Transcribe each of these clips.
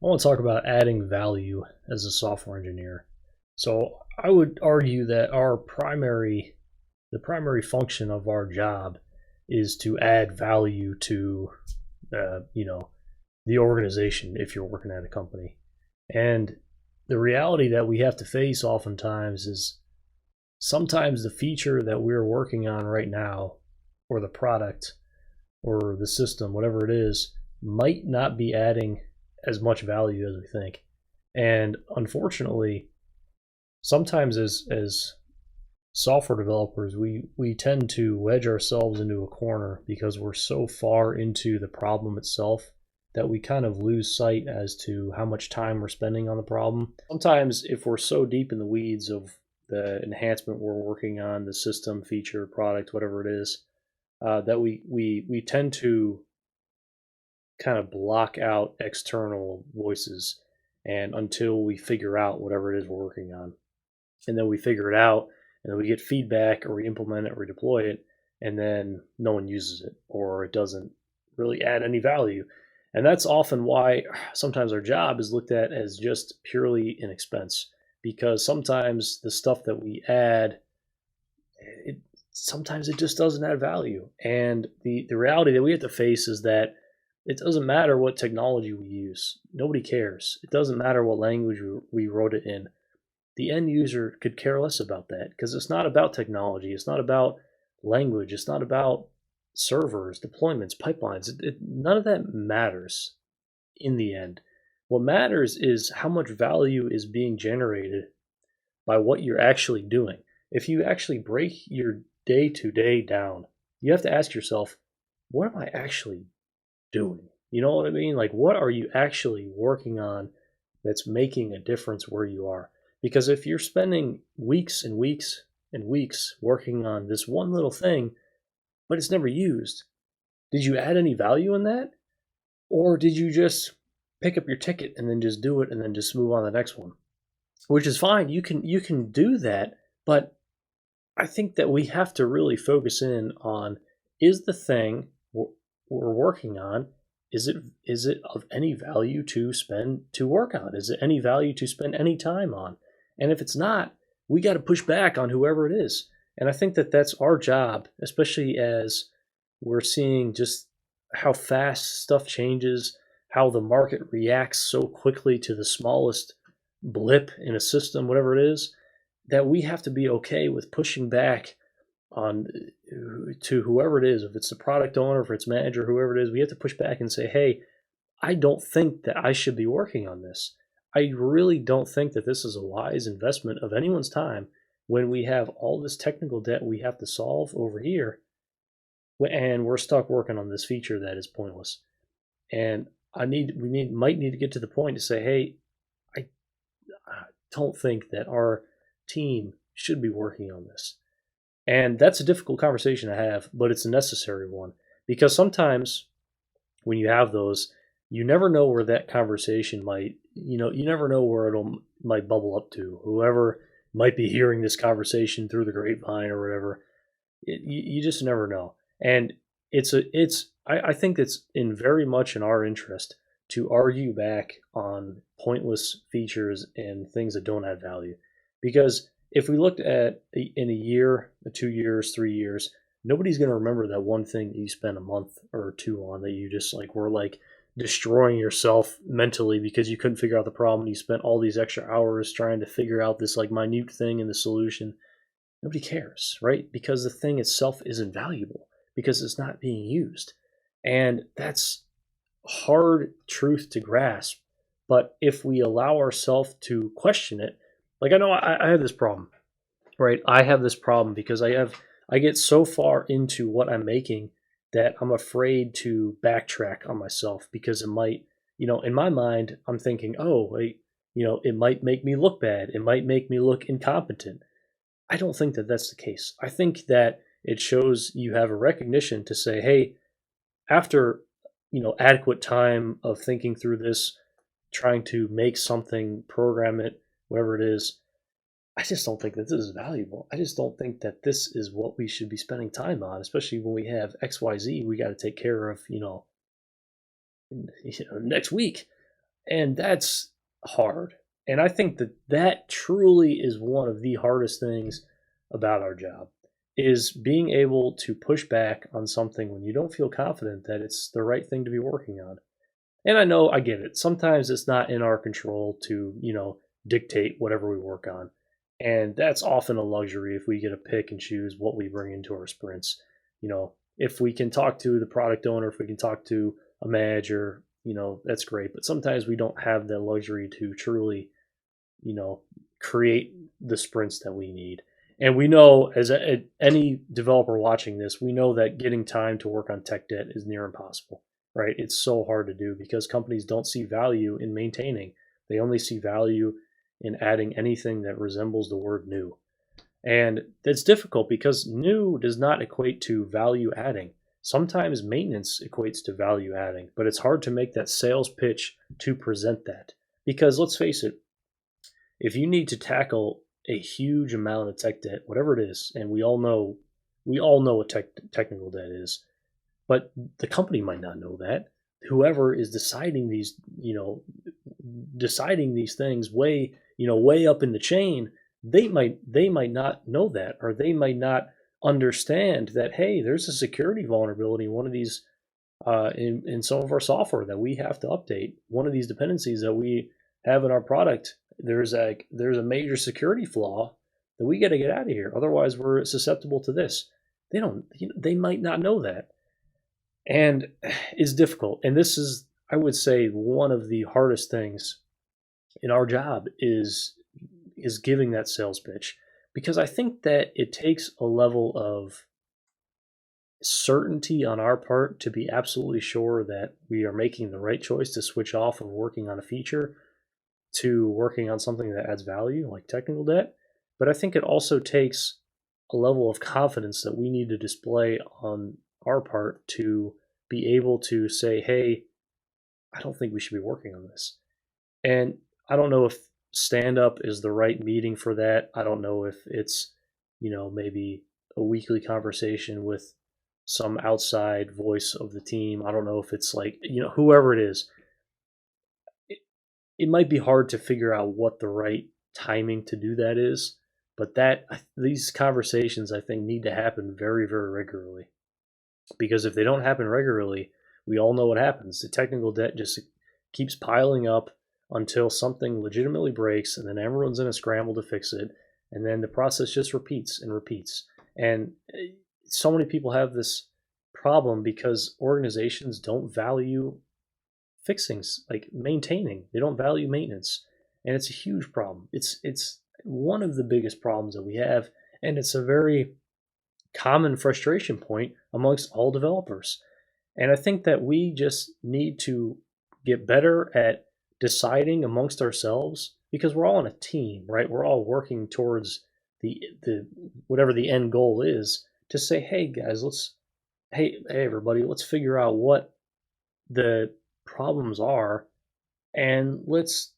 I want to talk about adding value as a software engineer. So I would argue that the primary function of our job is to add value to, uh, you know, the organization if you're working at a company. And the reality that we have to face oftentimes is sometimes the feature that we're working on right now, or the product, or the system, whatever it is, might not be adding as much value as we think. And unfortunately, sometimes as software developers, we tend to wedge ourselves into a corner because we're so far into the problem itself that we kind of lose sight as to how much time we're spending on the problem. Sometimes, if we're so deep in the weeds of the enhancement we're working on, the system, feature, product, whatever it is, that we tend to kind of block out external voices and until we figure out whatever it is we're working on, and then we figure it out and then we get feedback or we implement it or we deploy it, and then no one uses it or it doesn't really add any value. And that's often why sometimes our job is looked at as just purely an expense, because sometimes the stuff that we add, it sometimes it just doesn't add value. And the reality that we have to face is that it doesn't matter what technology we use. Nobody cares. It doesn't matter what language we wrote it in. The end user could care less about that because it's not about technology. It's not about language. It's not about servers, deployments, pipelines. None of that matters in the end. What matters is how much value is being generated by what you're actually doing. If you actually break your day to day down, you have to ask yourself, what am I actually doing? You know what I mean? Like, what are you actually working on that's making a difference where you are? Because if you're spending weeks and weeks and weeks working on this one little thing, but it's never used, did you add any value in that? Or did you just pick up your ticket and then just do it and then just move on to the next one? Which is fine. You can do that, but I think that we have to really focus in on, is the thing we're working on, is it of any value to work on? Is it any value to spend any time on? And if it's not, we got to push back on whoever it is. And I think that that's our job, especially as we're seeing just how fast stuff changes, how the market reacts so quickly to the smallest blip in a system, whatever it is, that we have to be okay with pushing back on to whoever it is. If it's the product owner, if it's manager, whoever it is, we have to push back and say, hey, I don't think that I should be working on this. I really don't think that this is a wise investment of anyone's time when we have all this technical debt we have to solve over here and we're stuck working on this feature that is pointless. And might need to get to the point to say, hey, I don't think that our team should be working on this. And that's a difficult conversation to have, but it's a necessary one, because sometimes when you have those, you never know where that conversation might, you never know where might bubble up to. Whoever might be hearing this conversation through the grapevine or whatever, you just never know. And I think it's in very much in our interest to argue back on pointless features and things that don't add value, because if we looked at in a year, 2 years, 3 years, nobody's going to remember that one thing that you spent a month or two on that you just were destroying yourself mentally because you couldn't figure out the problem. You spent all these extra hours trying to figure out this minute thing in the solution. Nobody cares, right? Because the thing itself isn't valuable because it's not being used. And that's hard truth to grasp. But if we allow ourselves to question it, I know I have this problem, right? I have this problem because I get so far into what I'm making that I'm afraid to backtrack on myself because it might, in my mind, I'm thinking, oh, it might make me look bad. It might make me look incompetent. I don't think that that's the case. I think that it shows you have a recognition to say, hey, after, adequate time of thinking through this, trying to make something, program it, whatever it is, I just don't think that this is valuable. I just don't think that this is what we should be spending time on, especially when we have XYZ we got to take care of, next week. And that's hard. And I think that that truly is one of the hardest things about our job is being able to push back on something when you don't feel confident that it's the right thing to be working on. And I know I get it. Sometimes it's not in our control to, dictate whatever we work on. And that's often a luxury if we get to pick and choose what we bring into our sprints. If we can talk to the product owner, if we can talk to a manager, that's great. But sometimes we don't have the luxury to truly, you know, create the sprints that we need. And we know, any developer watching this, we know that getting time to work on tech debt is near impossible, right? It's so hard to do because companies don't see value in maintaining. They only see value in adding anything that resembles the word new. And that's difficult because new does not equate to value adding. Sometimes maintenance equates to value adding, but it's hard to make that sales pitch to present that. Because let's face it, if you need to tackle a huge amount of tech debt, whatever it is, and we all know what technical debt is, but the company might not know that. Whoever is deciding these things way up in the chain, they might not know that, or they might not understand that, hey, there's a security vulnerability in one of these in some of our software that we have to update. One of these dependencies that we have in our product, there's a major security flaw that we got to get out of here. Otherwise, we're susceptible to this. They might not know that, and it's difficult. And this is, I would say, one of the hardest things in our job is giving that sales pitch, because I think that it takes a level of certainty on our part to be absolutely sure that we are making the right choice to switch off of working on a feature to working on something that adds value like technical debt. But I think it also takes a level of confidence that we need to display on our part to be able to say, hey, I don't think we should be working on this. And I don't know if stand up is the right meeting for that. I don't know if it's, maybe a weekly conversation with some outside voice of the team. I don't know if it's like, whoever it is. It might be hard to figure out what the right timing to do that is, but these conversations, I think, need to happen very, very regularly, because if they don't happen regularly, we all know what happens. The technical debt just keeps piling up until something legitimately breaks, and then everyone's in a scramble to fix it, and then the process just repeats and repeats. And so many people have this problem because organizations don't value fixing, like maintaining. They don't value maintenance, and it's a huge problem. It's one of the biggest problems that we have, and it's a very common frustration point amongst all developers. And I think that we just need to get better at deciding amongst ourselves, because we're all on a team, right? We're all working towards the whatever the end goal is, to say, hey guys, hey everybody, let's figure out what the problems are, and let's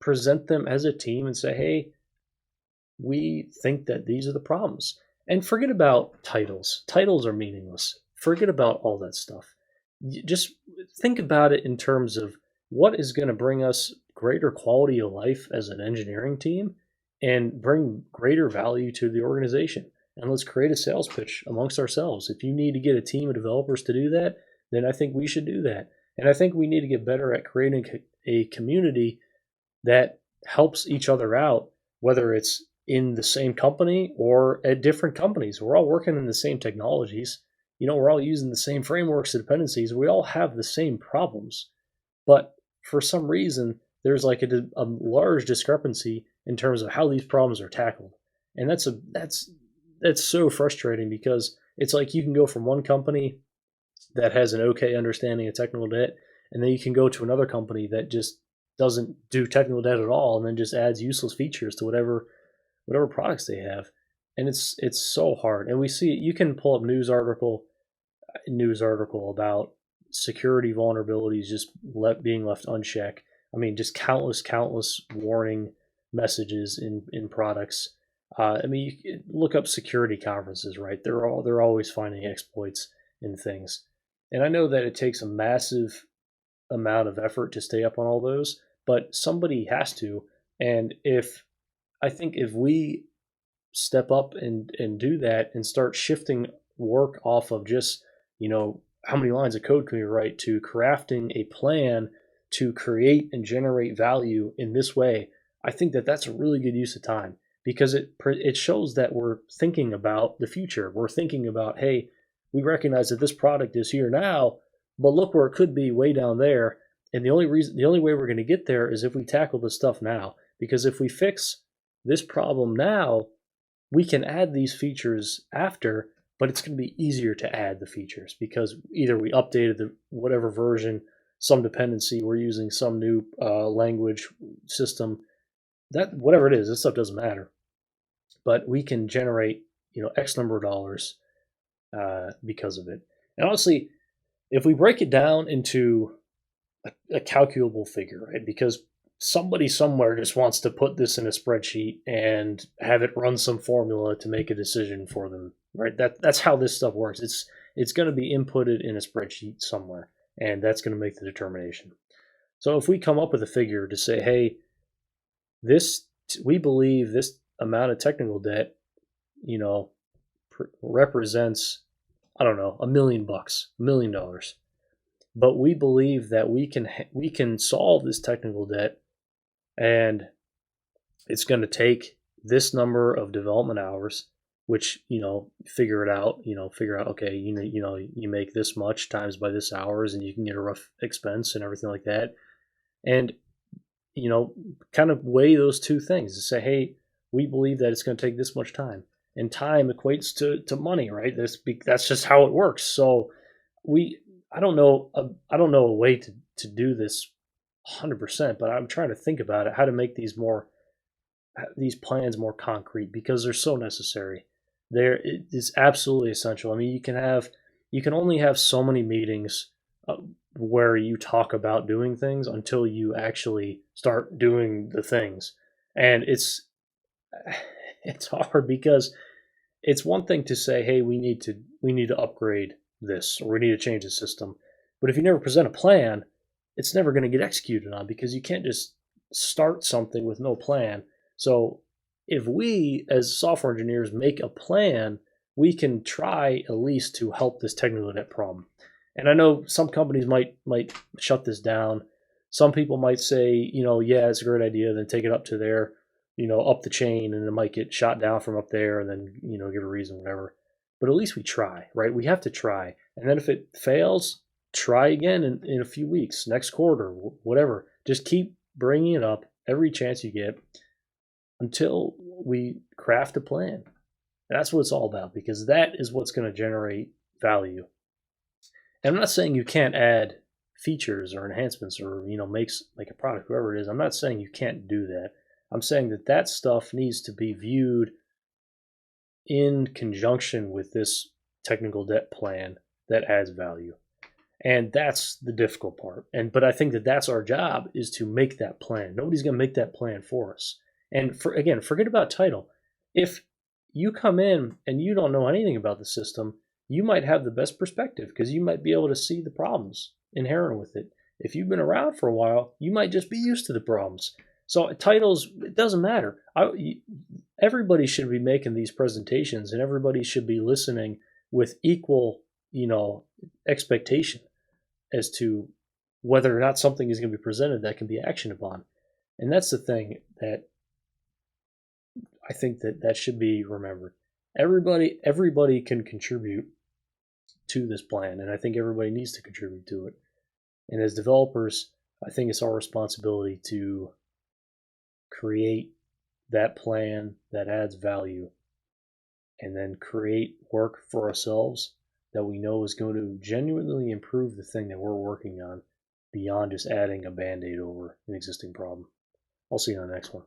present them as a team and say, hey, we think that these are the problems. And forget about titles. Titles are meaningless. Forget about all that stuff. Just think about it in terms of what is going to bring us greater quality of life as an engineering team and bring greater value to the organization. And let's create a sales pitch amongst ourselves. If you need to get a team of developers to do that, then I think we should do that. And I think we need to get better at creating a community that helps each other out, whether it's in the same company or at different companies. We're all working in the same technologies. We're all using the same frameworks and dependencies. We all have the same problems. But for some reason, there's like a large discrepancy in terms of how these problems are tackled. And that's so frustrating, because it's like you can go from one company that has an okay understanding of technical debt, and then you can go to another company that just doesn't do technical debt at all, and then just adds useless features to whatever products they have. And it's so hard. And we see, you can pull up news article about security vulnerabilities just being left unchecked. I mean, just countless warning messages in products. I mean, you look up security conferences, right? They're always finding exploits in things. And I know that it takes a massive amount of effort to stay up on all those, but somebody has to. And I think if we step up and do that and start shifting work off of just, how many lines of code can we write to crafting a plan to create and generate value in this way, I think that that's a really good use of time because it shows that we're thinking about the future. We're thinking about, hey, we recognize that this product is here now, but look where it could be way down there. And the only way we're going to get there is if we tackle this stuff now. Because if we fix this problem now, we can add these features after, but it's going to be easier to add the features because either we updated the whatever version, some dependency, we're using some new language system, that whatever it is, this stuff doesn't matter. But we can generate, X number of dollars because of it. And honestly, if we break it down into a calculable figure, right? Because somebody somewhere just wants to put this in a spreadsheet and have it run some formula to make a decision for them, right? That's how this stuff works. It's going to be inputted in a spreadsheet somewhere, and that's going to make the determination. So if we come up with a figure to say, hey, we believe this amount of technical debt, represents, I don't know, $1 million, $1 million. But we believe that we can solve this technical debt, and it's going to take this number of development hours, which figure out, okay, you make this much times by this hours, and you can get a rough expense and everything like that, and kind of weigh those two things and say, hey, we believe that it's going to take this much time, and time equates to money, right? That's just how it works. So I don't know a way to do this 100%, but I'm trying to think about it, how to make these plans more concrete because they're so necessary. It is absolutely essential. I mean, you can only have so many meetings where you talk about doing things until you actually start doing the things, and it's hard because it's one thing to say, hey, we need to upgrade this or we need to change the system, but if you never present a plan, it's never going to get executed on because you can't just start something with no plan. So if we as software engineers make a plan, we can try at least to help this technical debt problem. And I know some companies might shut this down. Some people might say, yeah, it's a great idea, then take it up to their, up the chain, and it might get shot down from up there, and then, give a reason, whatever. But at least we try, right? We have to try. And then if it fails, try again in a few weeks, next quarter, whatever. Just keep bringing it up every chance you get until we craft a plan. That's what it's all about, because that is what's going to generate value. And I'm not saying you can't add features or enhancements or makes like a product, whoever it is. I'm not saying you can't do that. I'm saying that stuff needs to be viewed in conjunction with this technical debt plan that adds value. And that's the difficult part. But I think that that's our job, is to make that plan. Nobody's going to make that plan for us. And forget about title. If you come in and you don't know anything about the system, you might have the best perspective because you might be able to see the problems inherent with it. If you've been around for a while, you might just be used to the problems. So titles, it doesn't matter. Everybody should be making these presentations, and everybody should be listening with equal, expectation as to whether or not something is going to be presented that can be actioned upon. And that's the thing that I think that should be remembered. Everybody can contribute to this plan, and I think everybody needs to contribute to it. And as developers, I think it's our responsibility to create that plan that adds value, and then create work for ourselves that we know is going to genuinely improve the thing that we're working on beyond just adding a band-aid over an existing problem. I'll see you on the next one.